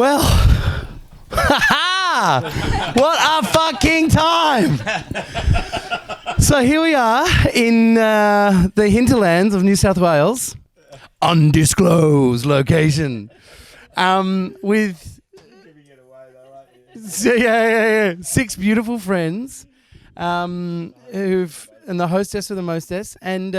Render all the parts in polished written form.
Well, what a fucking time! So here we are in the hinterlands of New South Wales, undisclosed location, with six beautiful friends, and the hostess of the mostess, and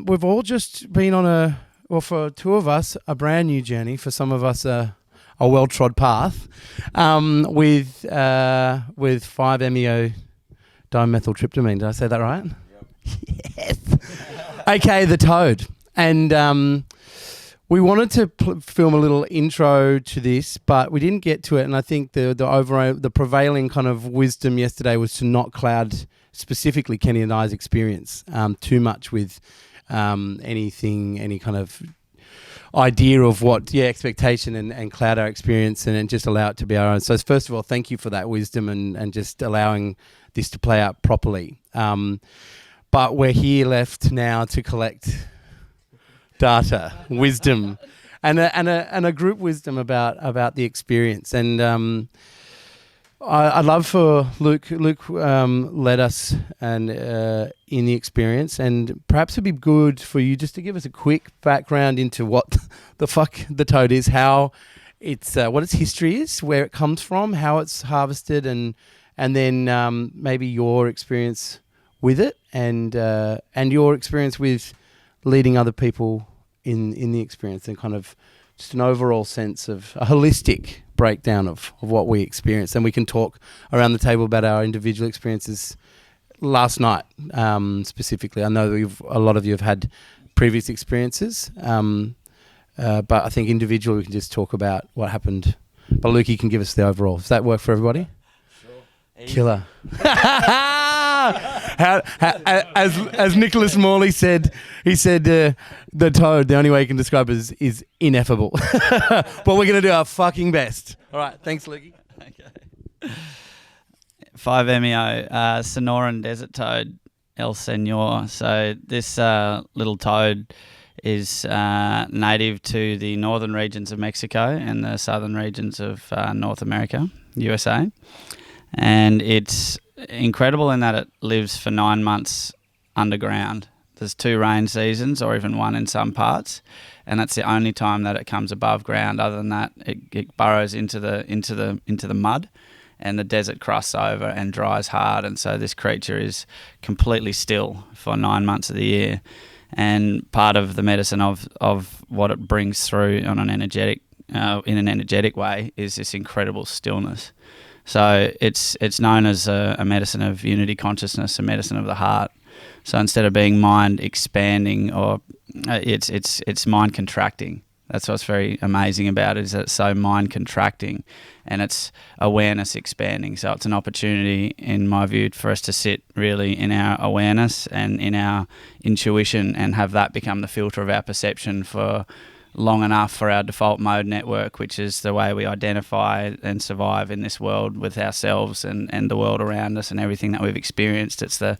we've all just been on for two of us, a brand new journey. For some of us, a well-trod path, with 5-MeO dimethyltryptamine. Did I say that right? Yep. Yes. Okay, the toad. And we wanted to film a little intro to this, but we didn't get to it. And I think the prevailing kind of wisdom yesterday was to not cloud specifically Kenny and I's experience too much with any kind of idea of expectation and cloud our experience and just allow it to be our own. So first of all, thank you for that wisdom and just allowing this to play out properly. But we're here left now to collect data, wisdom, and a group wisdom about the experience. And I'd love for Luke led us and in the experience, and perhaps it'd be good for you just to give us a quick background into what the fuck the toad is, how it's what its history is, where it comes from, how it's harvested, and then maybe your experience with it, and your experience with leading other people in the experience, and kind of just an overall sense of a holistic breakdown of what we experienced. And we can talk around the table about our individual experiences last night, specifically. I know that a lot of you have had previous experiences, but I think individually we can just talk about what happened. But Lukey can give us the overall. Does that work for everybody? Sure. Killer. As Nicholas Morley said, he said the toad, the only way you can describe it is ineffable. But we're going to do our fucking best. All right, thanks, Lukey. Okay. 5-MeO, Sonoran Desert Toad, El Senor. So this little toad is native to the northern regions of Mexico and the southern regions of North America, USA. And it's incredible in that it lives for 9 months underground. There's 2 rain seasons, or even 1 in some parts, and that's the only time that it comes above ground. Other than that, it burrows into the mud, and the desert crusts over and dries hard. And so this creature is completely still for 9 months of the year. And part of the medicine of what it brings through on an energetic in an energetic way is this incredible stillness. So it's known as a medicine of unity consciousness, a medicine of the heart. So instead of being mind expanding, or it's mind contracting. That's what's very amazing about it, is that it's so mind contracting, and it's awareness expanding. So it's an opportunity, in my view, for us to sit really in our awareness and in our intuition, and have that become the filter of our perception for long enough for our default mode network, which is the way we identify and survive in this world with ourselves and the world around us and everything that we've experienced. It's the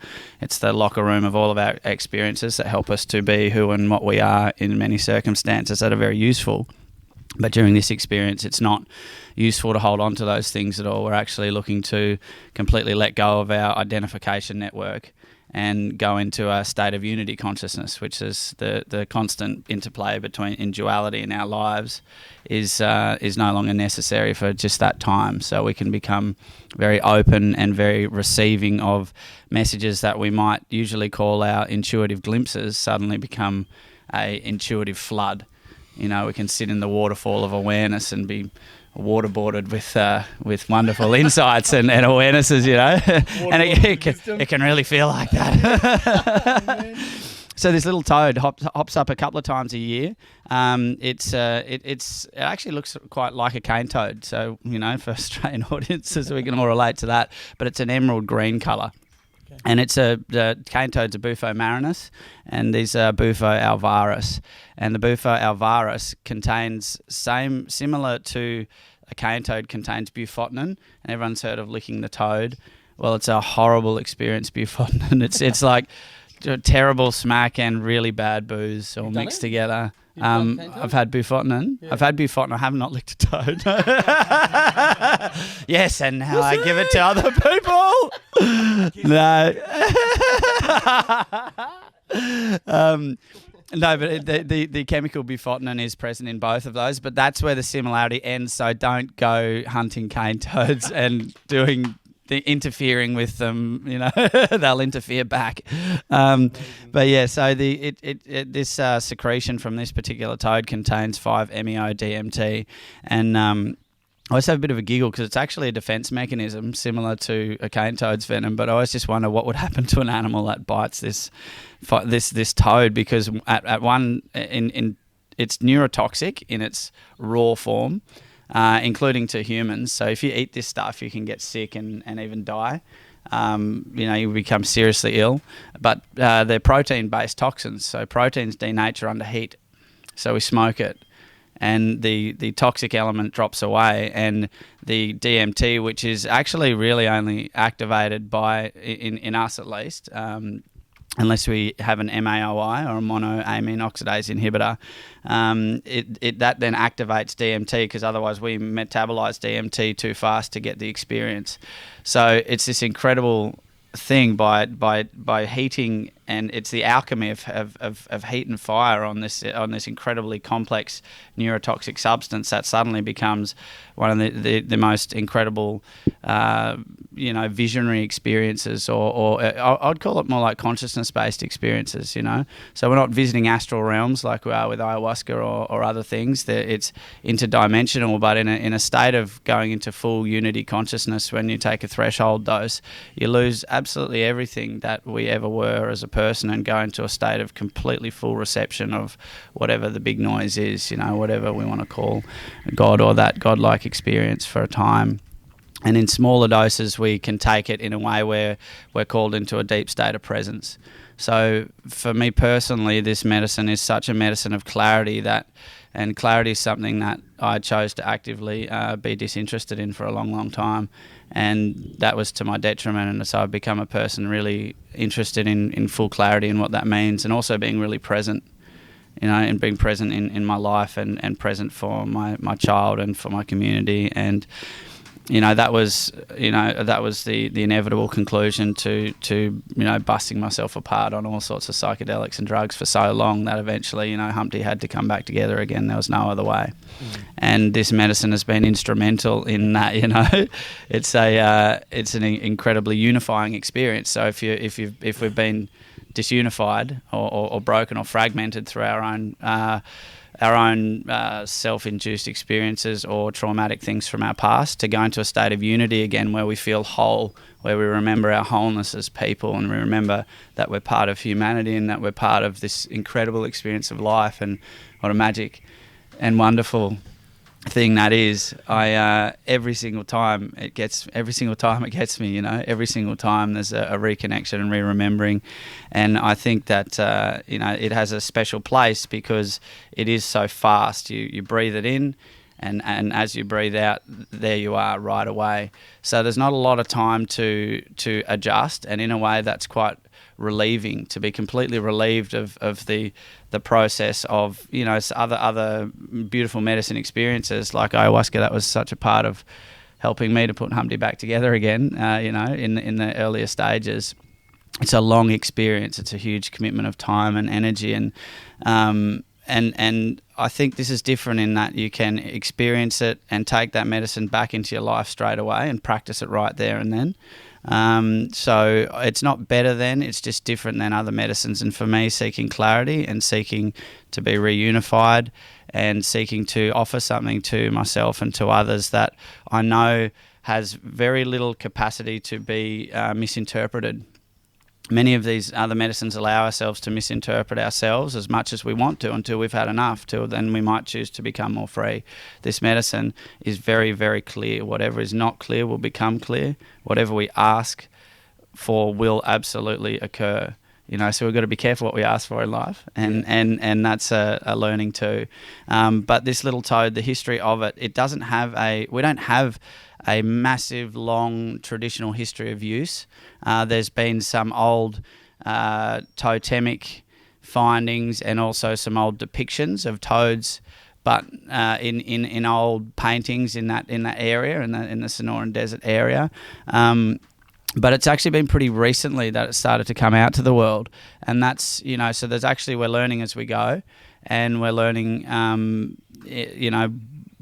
locker room of all of our experiences that help us to be who and what we are in many circumstances that are very useful. But during this experience, it's not useful to hold on to those things at all. We're actually looking to completely let go of our identification network and go into a state of unity consciousness, which is the constant interplay in duality in our lives is no longer necessary for just that time. So we can become very open and very receiving of messages that we might usually call our intuitive glimpses suddenly become a intuitive flood. You know, we can sit in the waterfall of awareness and be waterboarded with wonderful insights and awarenesses, you know. And it can really feel like that. So this little toad hops up a couple of times a year. It actually looks quite like a cane toad. So, you know, for Australian audiences, we can all relate to that. But it's an emerald green colour. Okay. And the cane toad's a Bufo marinus, and these are Bufo alvaris. And the Bufo alvaris contains similar to a cane toad contains bufotenin, and everyone's heard of licking the toad. Well, it's a horrible experience, bufotenin. It's like terrible smack and really bad booze all mixed together. I've had bufotenin. Yeah. I've had bufotenin. I have not licked a toad. Yes, and now I give it to other people. No. No, but the chemical bufotenin is present in both of those, but that's where the similarity ends. So don't go hunting cane toads and interfering with them. You know, they'll interfere back. But yeah, so this secretion from this particular toad contains 5-MeO-DMT, and I always have a bit of a giggle because it's actually a defense mechanism similar to a cane toad's venom. But I always just wonder what would happen to an animal that bites this toad, because at one it's neurotoxic in its raw form, including to humans. So if you eat this stuff, you can get sick and even die. You become seriously ill. But they're protein-based toxins. So proteins denature under heat. So we smoke it, and the toxic element drops away, and the DMT, which is actually really only activated by, in us at least, unless we have an MAOI or a monoamine oxidase inhibitor, that then activates DMT, because otherwise we metabolize DMT too fast to get the experience. So it's this incredible thing by heating, and it's the alchemy of heat and fire on this incredibly complex neurotoxic substance that suddenly becomes one of the most incredible visionary experiences, or I'd call it more like consciousness-based experiences, So we're not visiting astral realms like we are with ayahuasca or other things. It's interdimensional, but in a state of going into full unity consciousness. When you take a threshold dose, you lose absolutely everything that we ever were as a person and go into a state of completely full reception of whatever the big noise is, whatever we want to call God, or that godlike experience for a time. And in smaller doses, we can take it in a way where we're called into a deep state of presence. So for me personally, this medicine is such a medicine of clarity, and clarity is something that I chose to actively be disinterested in for a long, long time. And that was to my detriment. And so I've become a person really interested in full clarity and what that means, and also being really present, and being present in my life and present for my child and for my community. And that was the inevitable conclusion to busting myself apart on all sorts of psychedelics and drugs for so long that eventually, Humpty had to come back together again. There was no other way. And this medicine has been instrumental in that. It's an incredibly unifying experience. So if we've been disunified or broken or fragmented through our own self-induced experiences or traumatic things from our past, to go into a state of unity again where we feel whole, where we remember our wholeness as people, and we remember that we're part of humanity and that we're part of this incredible experience of life, and what a magic and wonderful thing that is. Every single time it gets me, every single time there's a reconnection and re-remembering. And I think that it has a special place because it is so fast. You breathe it in, and as you breathe out, there you are right away. So there's not a lot of time to adjust, and in a way that's quite relieving, to be completely relieved of the process of other beautiful medicine experiences like ayahuasca. That was such a part of helping me to put Humpty back together again. In the earlier stages, it's a long experience. It's a huge commitment of time and energy, and I think this is different in that you can experience it and take that medicine back into your life straight away and practice it right there and then. So it's not better than, it's just different than other medicines. And for me, seeking clarity and seeking to be reunified and seeking to offer something to myself and to others that I know has very little capacity to be misinterpreted. Many of these other medicines allow ourselves to misinterpret ourselves as much as we want to until we've had enough, till then we might choose to become more free. This medicine is very, very clear. Whatever is not clear will become clear. Whatever we ask for will absolutely occur. So we've got to be careful what we ask for in life, and that's a learning too. But this little toad, the history of it, we don't have a massive, long, traditional history of use. There's been some old totemic findings and also some old depictions of toads, but in old paintings in that area, in the Sonoran Desert area. But it's actually been pretty recently that it started to come out to the world, and that's, you know, so there's actually, we're learning as we go, and we're learning, you know,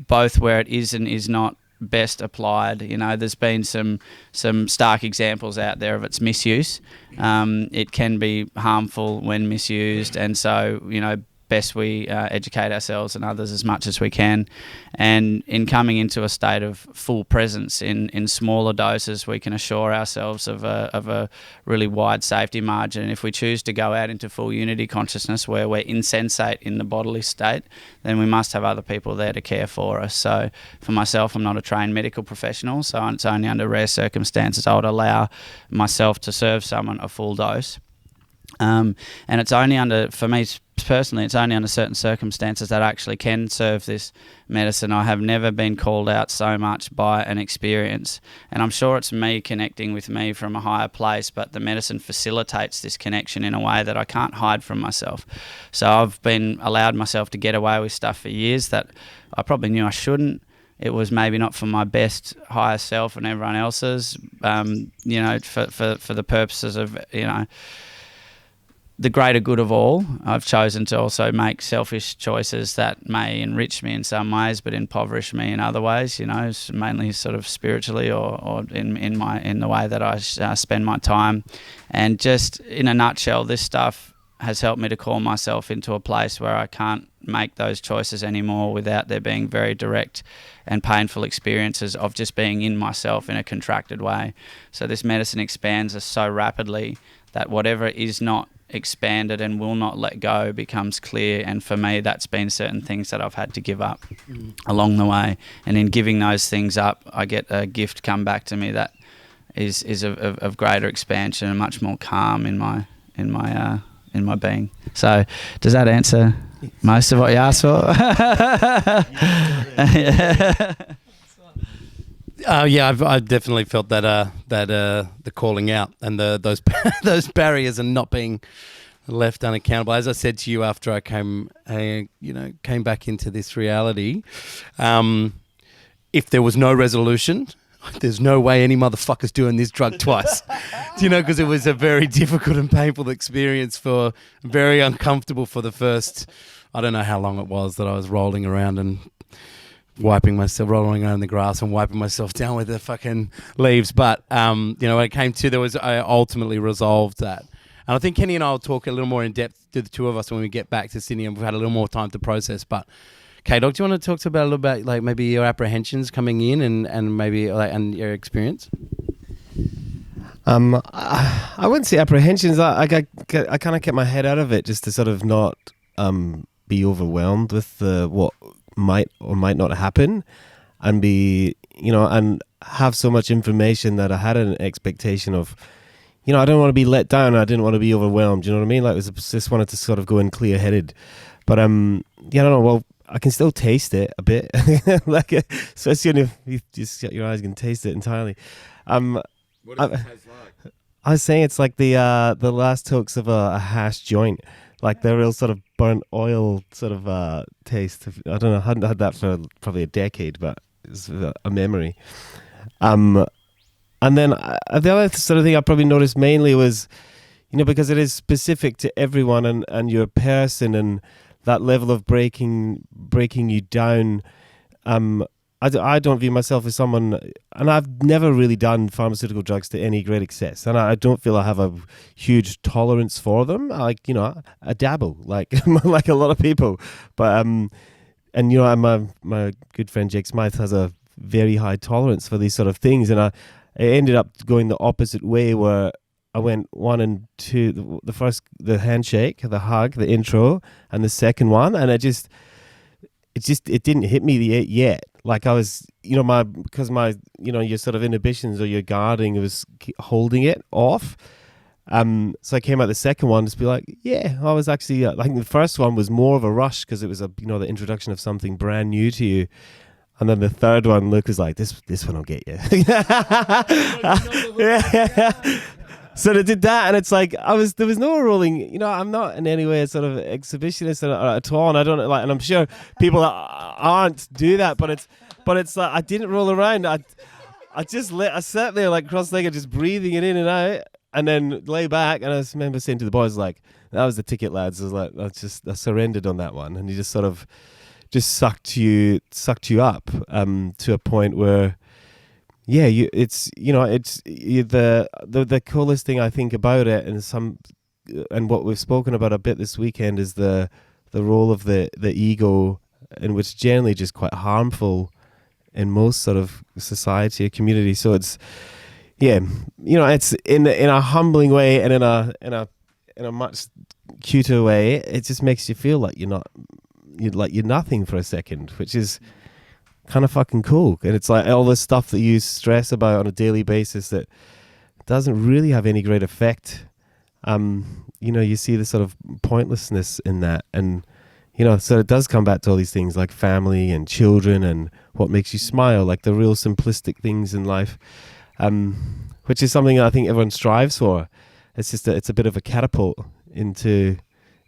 both where it is and is not best applied. You know, there's been some stark examples out there of its misuse. It can be harmful when misused, and so, you know, best we educate ourselves and others as much as we can. And in coming into a state of full presence in smaller doses, we can assure ourselves of a really wide safety margin. And if we choose to go out into full unity consciousness where we're insensate in the bodily state, then we must have other people there to care for us. So for myself, I'm not a trained medical professional, so it's only under rare circumstances I would allow myself to serve someone a full dose. And it's only under, for me personally, it's only under certain circumstances that I actually can serve this medicine. I have never been called out so much by an experience, and I'm sure it's me connecting with me from a higher place, but the medicine facilitates this connection in a way that I can't hide from myself. So I've been allowed myself to get away with stuff for years that I probably knew I shouldn't. It was maybe not for my best higher self and everyone else's, you know, for the purposes of, you know, the greater good of all. I've chosen to also make selfish choices that may enrich me in some ways, but impoverish me in other ways. You know, mainly sort of spiritually or in the way that I spend my time. And just in a nutshell, this stuff has helped me to call myself into a place where I can't make those choices anymore without there being very direct and painful experiences of just being in myself in a contracted way. So this medicine expands us so rapidly that whatever is not expanded and will not let go becomes clear. And for me, that's been certain things that I've had to give up along the way. And in giving those things up, I get a gift come back to me that is of greater expansion and much more calm in my being. So does that answer most of what you asked for? Yeah, I've definitely felt that the calling out and those barriers and not being left unaccountable. As I said to you after I came back into this reality, if there was no resolution, there's no way any motherfucker's doing this drug twice. Do you know? Because it was a very difficult and painful experience, very uncomfortable for the first, I don't know how long it was that I was rolling around and rolling around in the grass and wiping myself down with the fucking leaves. But, when it came to, I ultimately resolved that. And I think Kenny and I will talk a little more in depth to the two of us when we get back to Sydney and we've had a little more time to process. But, K-Dog, do you want to talk a little about like maybe your apprehensions coming in and maybe and your experience? I wouldn't say apprehensions. I kind of kept my head out of it just to sort of not be overwhelmed with what might or might not happen, and and have so much information that I had an expectation of, I didn't want to be let down. I didn't want to be overwhelmed. You know what I mean? Like, just wanted to sort of go in clear headed. But I don't know. Well, I can still taste it a bit, like especially if you just shut your eyes, you can taste it entirely. What does it taste like? I was saying it's like the last hooks of a hash joint, like the real sort of burnt oil sort of taste. I don't know. I hadn't had that for probably a decade, but it's a memory. And then the other sort of thing I probably noticed mainly was, because it is specific to everyone and your person and that level of breaking you down. I don't view myself as someone, and I've never really done pharmaceutical drugs to any great excess, and I don't feel I have a huge tolerance for them. I dabble like like a lot of people, but my good friend Jake Smythe has a very high tolerance for these sort of things, and I ended up going the opposite way, where I went 1 and 2, the first, the handshake, the hug, the intro, and the second one, and it didn't hit me yet. Like I was, because my, your sort of inhibitions or your guarding was holding it off. So I came out the second one to be like, yeah, I was actually, I think the first one was more of a rush because it was the introduction of something brand new to you. And then the third one, Luke was like, this one will get you. Yeah. So they did that, and it's like there was no rolling. You know, I'm not in any way a sort of exhibitionist at all, and I don't like, and I'm sure people that aren't do that, but it's like I didn't roll around. I sat there like cross-legged, just breathing it in and out, and then lay back. And I just remember saying to the boys, like, that was the ticket, lads. I was like, I surrendered on that one, and he just sort of sucked you up to a point where. Yeah, the coolest thing I think about it, and what we've spoken about a bit this weekend is the role of the ego, and which generally just quite harmful in most sort of society or community. So it's it's in a humbling way, and in a much cuter way, it just makes you feel like you're nothing for a second, which is kind of fucking cool. And it's like all this stuff that you stress about on a daily basis that doesn't really have any great effect. You see the sort of pointlessness in that, and so it does come back to all these things like family and children and what makes you smile, like the real simplistic things in life, which is something that I think everyone strives for. It's just it's a bit of a catapult into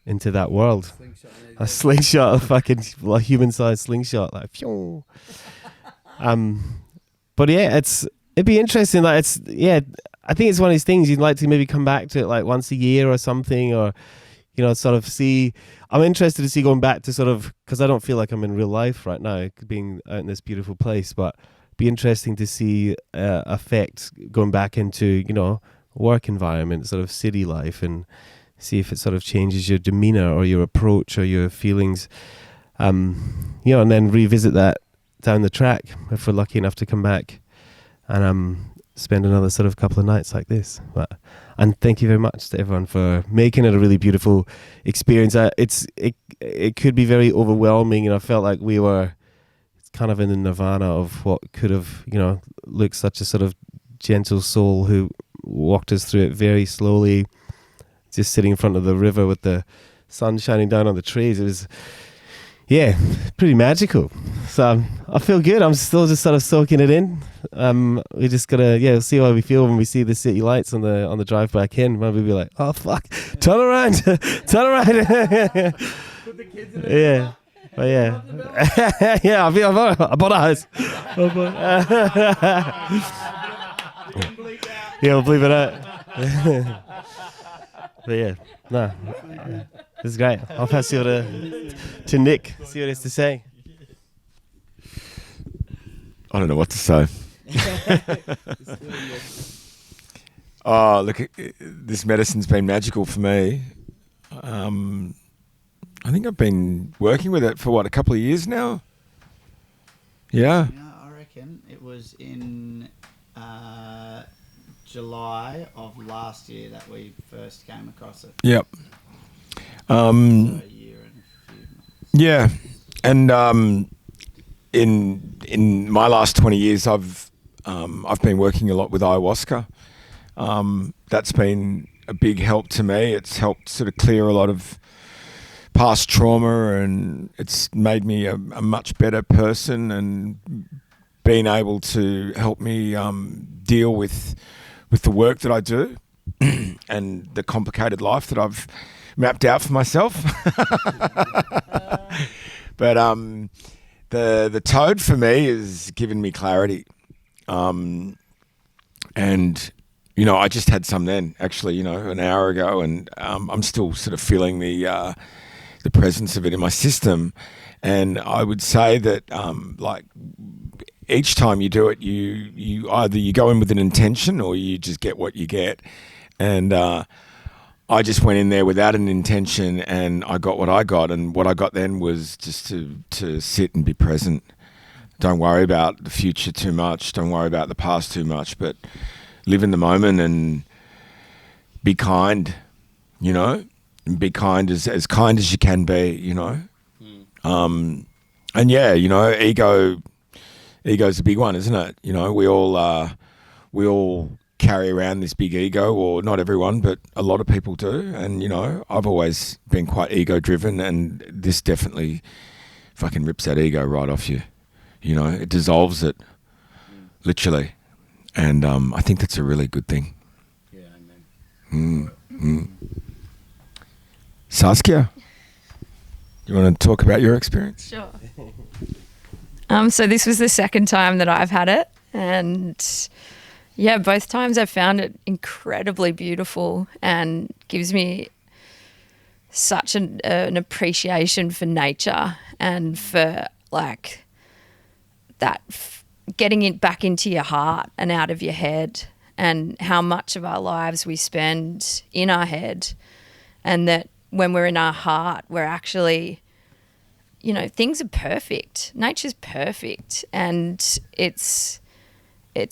that world. A slingshot, a fucking human-sized slingshot, like phew. But yeah, it'd be interesting. Like I think it's one of these things you'd like to maybe come back to it like once a year or something, or sort of see. I'm interested to see going back to sort of, because I don't feel like I'm in real life right now, being out in this beautiful place, but it'd be interesting to see effect going back into work environment, sort of city life, and see if it sort of changes your demeanor or your approach or your feelings, and then revisit that down the track if we're lucky enough to come back and spend another sort of couple of nights like this. And thank you very much to everyone for making it a really beautiful experience. It could be very overwhelming, and I felt like we were kind of in the nirvana of what could have looked such a sort of gentle soul who walked us through it very slowly, just sitting in front of the river with the sun shining down on the trees. It was, pretty magical. So I feel good. I'm still just sort of soaking it in. We just gotta, see how we feel when we see the city lights on the drive back in. Maybe we'll be like, oh fuck, turn around, turn around. Put the kids in yeah. But yeah, I bought a house. We'll believe it out. But yeah, no, this is great. I'll pass you to Nick, see what he has to say. I don't know what to say. Oh, look, this medicine's been magical for me. I think I've been working with it for a couple of years now? Yeah. I reckon it was in July of last year that we first came across it. Yep. A year and a few months. Yeah, and in my last 20 years, I've been working a lot with ayahuasca. That's been a big help to me. It's helped sort of clear a lot of past trauma, and it's made me a much better person, and been able to help me deal with the work that I do and the complicated life that I've mapped out for myself. But the toad for me has given me clarity, and I just had some then, actually, an hour ago, and I'm still sort of feeling the presence of it in my system. And I would say that like each time you do it, you either you go in with an intention or you just get what you get. And I just went in there without an intention, and I got what I got. And what I got then was just to sit and be present. Don't worry about the future too much. Don't worry about the past too much, but live in the moment and be kind, and be kind as you can be, and yeah, ego's a big one, isn't it? We all carry around this big ego, or not everyone, but a lot of people do. And, I've always been quite ego driven, and this definitely fucking rips that ego right off you. It dissolves it, literally. And I think that's a really good thing. Yeah, amen. Saskia, you want to talk about your experience? Sure. So this was the second time that I've had it, and yeah, both times I've found it incredibly beautiful and gives me such an appreciation for nature and for like that getting it back into your heart and out of your head, and how much of our lives we spend in our head, and that when we're in our heart, we're actually, you know, things are perfect. Nature's perfect. And it's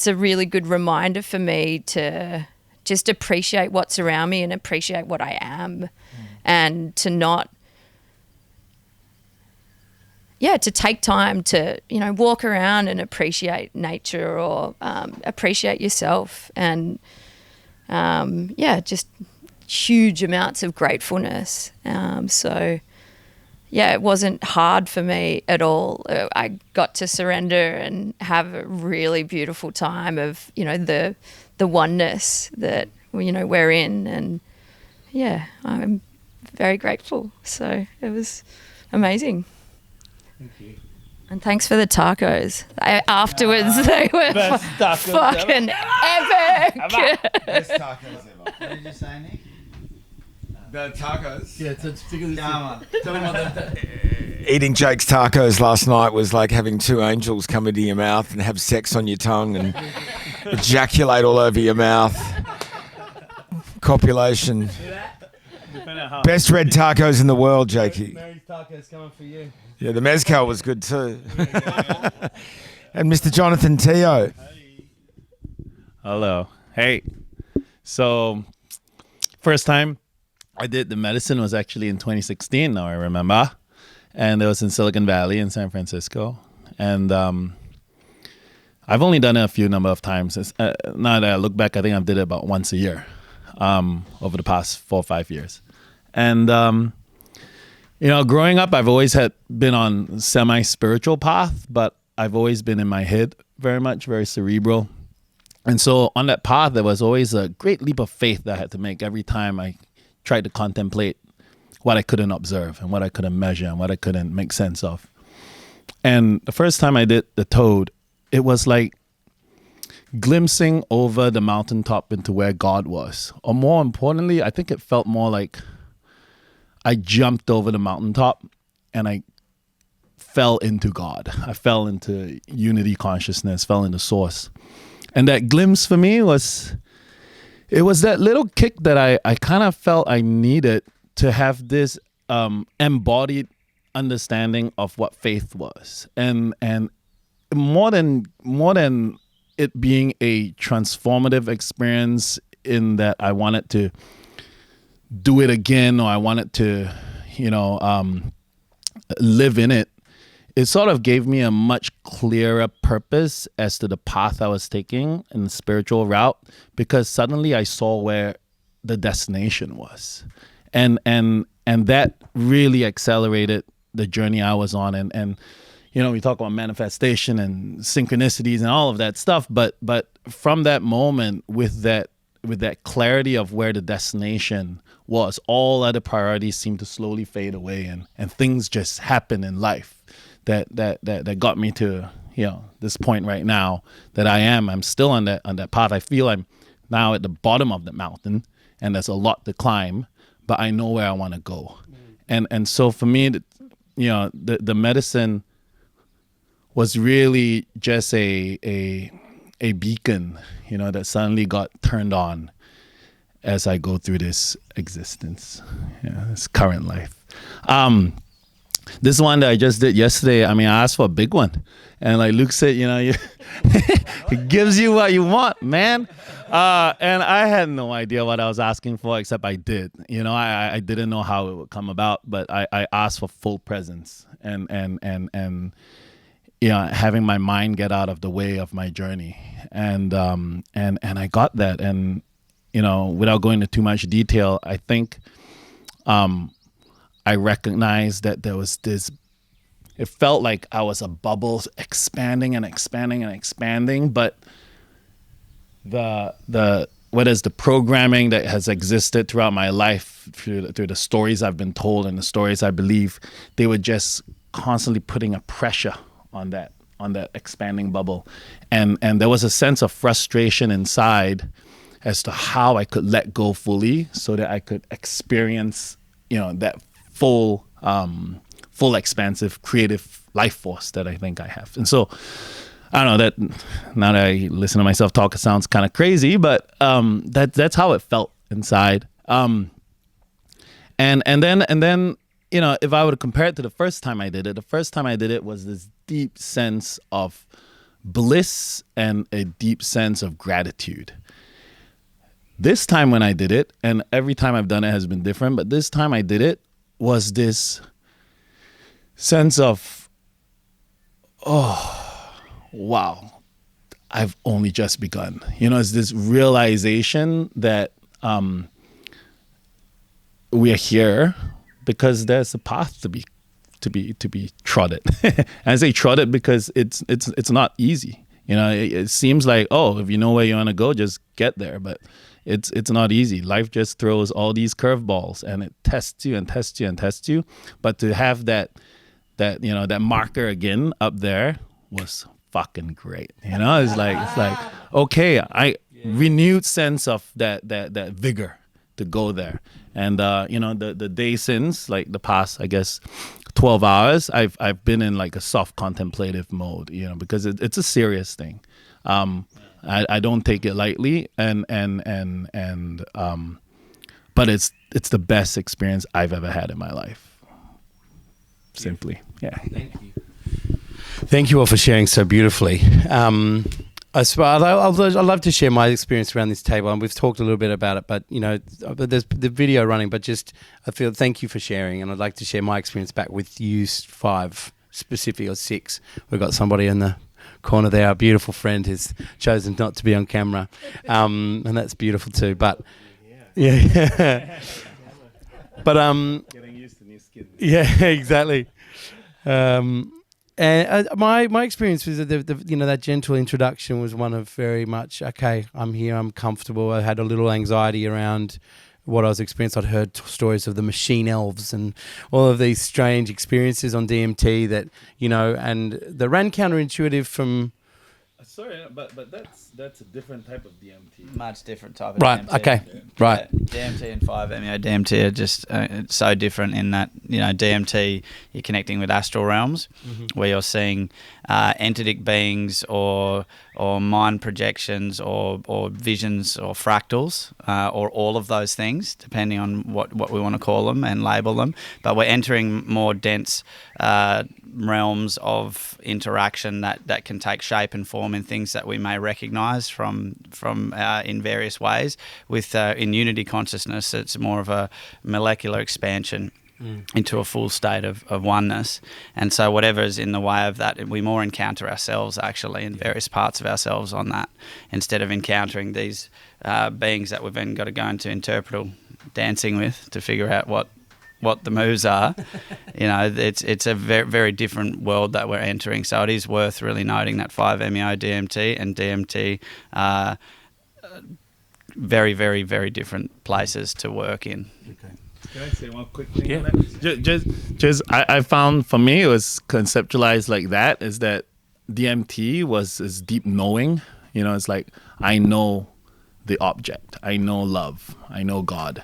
a really good reminder for me to just appreciate what's around me and appreciate what I am, and to not, to take time to, you know, walk around and appreciate nature, or appreciate yourself, and just huge amounts of gratefulness. So it wasn't hard for me at all. I got to surrender and have a really beautiful time of, you know, the oneness that, you know, we're in. And I'm very grateful. So it was amazing. Thank you. And thanks for the tacos. Afterwards, they were fucking epic. Best tacos ever. What did you say, Nick? The tacos. Yeah, so it's particularly. Come on. Tell me about that. Eating Jake's tacos last night was like having two angels come into your mouth and have sex on your tongue and ejaculate all over your mouth. Copulation. Best red tacos in the world, Jakey. Mary's tacos coming for you. Yeah, the mezcal was good too. And Mr. Jonathan Teo. Hello. Hey. So, first time I did the medicine was actually in 2016, now I remember. And it was in Silicon Valley in San Francisco. And I've only done it a few number of times. Now that I look back, I think I've did it about once a year over the past 4 or 5 years. And, you know, growing up, I've always been on semi-spiritual path, but I've always been in my head very much, very cerebral. And so on that path, there was always a great leap of faith that I had to make every time I tried to contemplate what I couldn't observe and what I couldn't measure and what I couldn't make sense of. And the first time I did the toad, it was like glimpsing over the mountaintop into where God was. Or more importantly, I think it felt more like I jumped over the mountaintop and I fell into God. I fell into unity consciousness, fell into source. And that glimpse for me was that little kick that I kind of felt I needed to have this embodied understanding of what faith was. And more than it being a transformative experience in that I wanted to do it again, or I wanted to, you know, live in it, it sort of gave me a much clearer purpose as to the path I was taking in the spiritual route, because suddenly I saw where the destination was. And that really accelerated the journey I was on. And you know, we talk about manifestation and synchronicities and all of that stuff, but from that moment, with that clarity of where the destination was, all other priorities seemed to slowly fade away, and things just happen in life that got me to, you know, this point right now that I'm still on that path. I feel I'm now at the bottom of the mountain and there's a lot to climb, but I know where I want to go. And so for me, you know, the medicine was really just a beacon, you know, that suddenly got turned on as I go through this existence, this current life. This one that I just did yesterday, I mean, I asked for a big one. And like Luke said, you know, it gives you what you want, man. And I had no idea what I was asking for, except I did. You know, I didn't know how it would come about, but I asked for full presence and you know, having my mind get out of the way of my journey. And I got that. And, you know, without going into too much detail, I think I recognized that there was this, it felt like I was a bubble expanding and expanding and expanding, but the whether it's the programming that has existed throughout my life, through the stories I've been told and the stories I believe, they were just constantly putting a pressure on that expanding bubble. And there was a sense of frustration inside as to how I could let go fully so that I could experience, that full expansive creative life force that I think I have. And so I don't know, that now that I listen to myself talk, it sounds kind of crazy, but that's how it felt inside. And then if I were to compare it to the first time I did it was this deep sense of bliss and a deep sense of gratitude. This time when I did it, and every time I've done it has been different, but this time I did it was this sense of, oh, wow, I've only just begun. It's this realization that we are here because there's a path to be trotted. I say trotted because it's not easy. It seems like, oh, if you know where you want to go, just get there. But it's not easy. Life just throws all these curveballs and it tests you and tests you and tests you. But to have that marker again up there was fucking great. It's like okay, renewed sense of that vigor to go there. And the day since, like the past, I guess 12 hours, I've been in like a soft contemplative mode, because it's a serious thing. I don't take it lightly, and but it's the best experience I've ever had in my life. Simply, yeah. Thank you all for sharing so beautifully. I'd love to share my experience around this table, and we've talked a little bit about it, but there's the video running, but just I feel thank you for sharing, and I'd like to share my experience back with you 5 specifically, or 6. We've got somebody in the corner there, our beautiful friend who's chosen not to be on camera, and that's beautiful too. But yeah, but getting used to new skin. Yeah, exactly. And my experience was that that gentle introduction was one of very much, okay, I'm here, I'm comfortable. I had a little anxiety around what I was experiencing. I'd heard stories of the machine elves and all of these strange experiences on DMT that, and they ran counterintuitive from... Sorry, but that's a different type of DMT. Much different type of right, DMT. okay, right. DMT and 5-MeO DMT are just it's so different in that, DMT, you're connecting with astral realms, where you're seeing entitic beings or mind projections or visions or fractals or all of those things, depending on what we want to call them and label them. But we're entering more dense realms of interaction that can take shape and form in things that we may recognize from in various ways. With in unity consciousness, it's more of a molecular expansion into a full state of oneness. And so whatever is in the way of that, we more encounter ourselves actually in various parts of ourselves on that, instead of encountering these beings that we've then got to go into interpretal dancing with to figure out what the moves are. It's a very, very different world that we're entering. So it is worth really noting that 5-MeO DMT and DMT are very, very, very different places to work in. Okay. Can I say one quick thing on that? I found for me it was conceptualized like that, is that DMT was this deep knowing. It's like I know the object, I know love, I know God.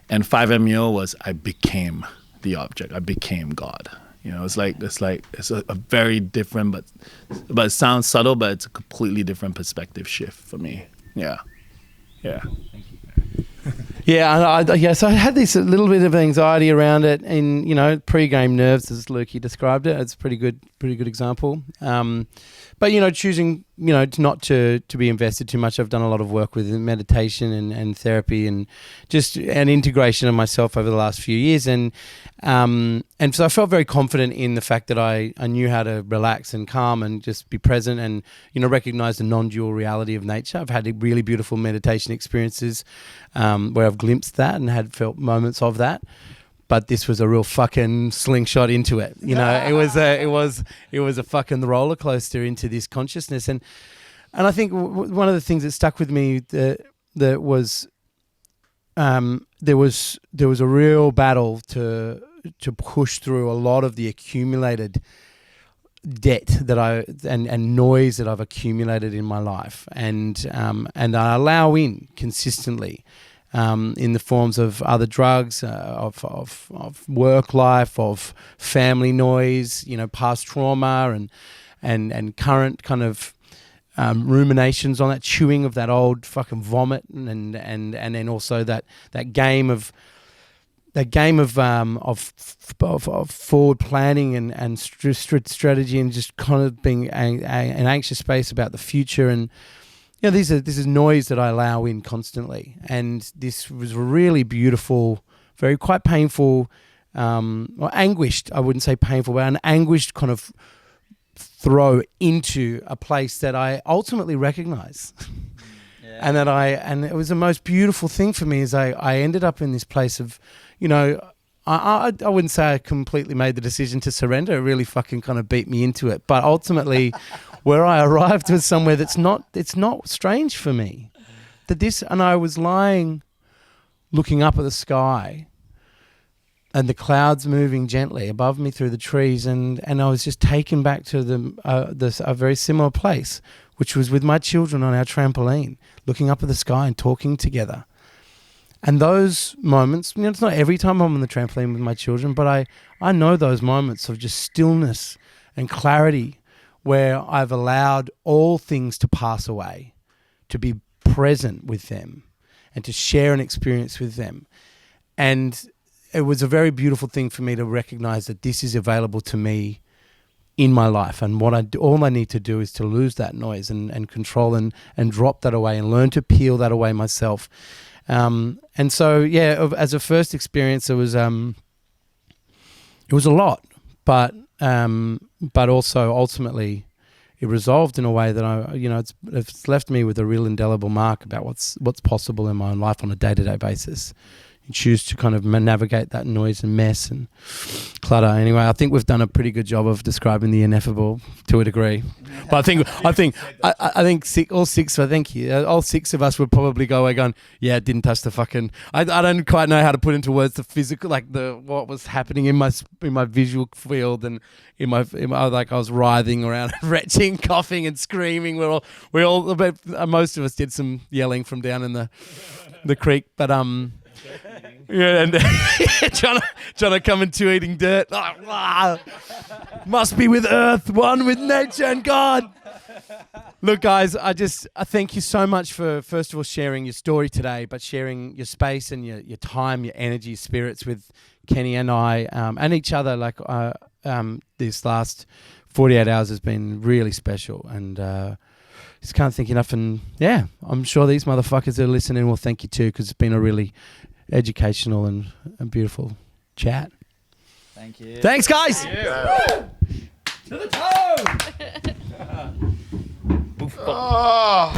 And 5-MeO was I became the object, I became God. It's a very different, but it sounds subtle, but it's a completely different perspective shift for me. Yeah. Thank you. So I had this little bit of anxiety around it, and pre-game nerves, as Lukey described it. It's a pretty good example. But choosing not to be invested too much. I've done a lot of work with meditation and therapy and just an integration of myself over the last few years, and so I felt very confident in the fact that I knew how to relax and calm and just be present and recognize the non-dual reality of nature. I've had really beautiful meditation experiences where I've glimpsed that and had felt moments of that. But this was a real fucking slingshot into it. It was a fucking roller coaster into this consciousness. And I think one of the things that stuck with me that was there was a real battle to push through a lot of the accumulated debt that and noise that I've accumulated in my life, and I allow in consistently in the forms of other drugs, of work life, of family noise, past trauma, and current kind of ruminations on that, chewing of that old fucking vomit, and then also that game of forward planning and strategy, and just kind of being an anxious space about the future. And this is noise that I allow in constantly. And this was really beautiful, very quite painful, or anguished. I wouldn't say painful, but an anguished kind of throw into a place that I ultimately recognize. And it was the most beautiful thing for me, is I ended up in this place of, I wouldn't say I completely made the decision to surrender. It really fucking kind of beat me into it. But ultimately, where I arrived was somewhere it's not strange for me. And I was lying, looking up at the sky, and the clouds moving gently above me through the trees, and I was just taken back to a very similar place, which was with my children on our trampoline, looking up at the sky and talking together. And those moments, it's not every time I'm on the trampoline with my children, but I know those moments of just stillness and clarity, where I've allowed all things to pass away, to be present with them, and to share an experience with them. And it was a very beautiful thing for me to recognize that this is available to me in my life, and all I need to do is to lose that noise and control and drop that away, and learn to peel that away myself. And so, as a first experience, it was a lot, but also ultimately it resolved in a way that it's left me with a real indelible mark about what's possible in my own life on a day-to-day basis. You choose to kind of navigate that noise and mess and clutter. Anyway, I think we've done a pretty good job of describing the ineffable to a degree. But I think all six of us would probably go away going, yeah, it didn't touch the fucking. I don't quite know how to put into words the physical, like what was happening in my visual field, and in my like I was writhing around, retching, coughing, and screaming. We all most of us did some yelling from down in the creek, but yeah, and trying to come into eating dirt. Must be with earth, one with nature and God. Look, guys, I thank you so much for, first of all, sharing your story today, but sharing your space and your time, your energy, spirits with Kenny and I, and each other. Like this last 48 hours has been really special, and just can't thank enough. And yeah, I'm sure these motherfuckers that are listening will thank you too, because it's been a really educational and beautiful chat. Thank you. Thanks, guys. To the toe. Oh.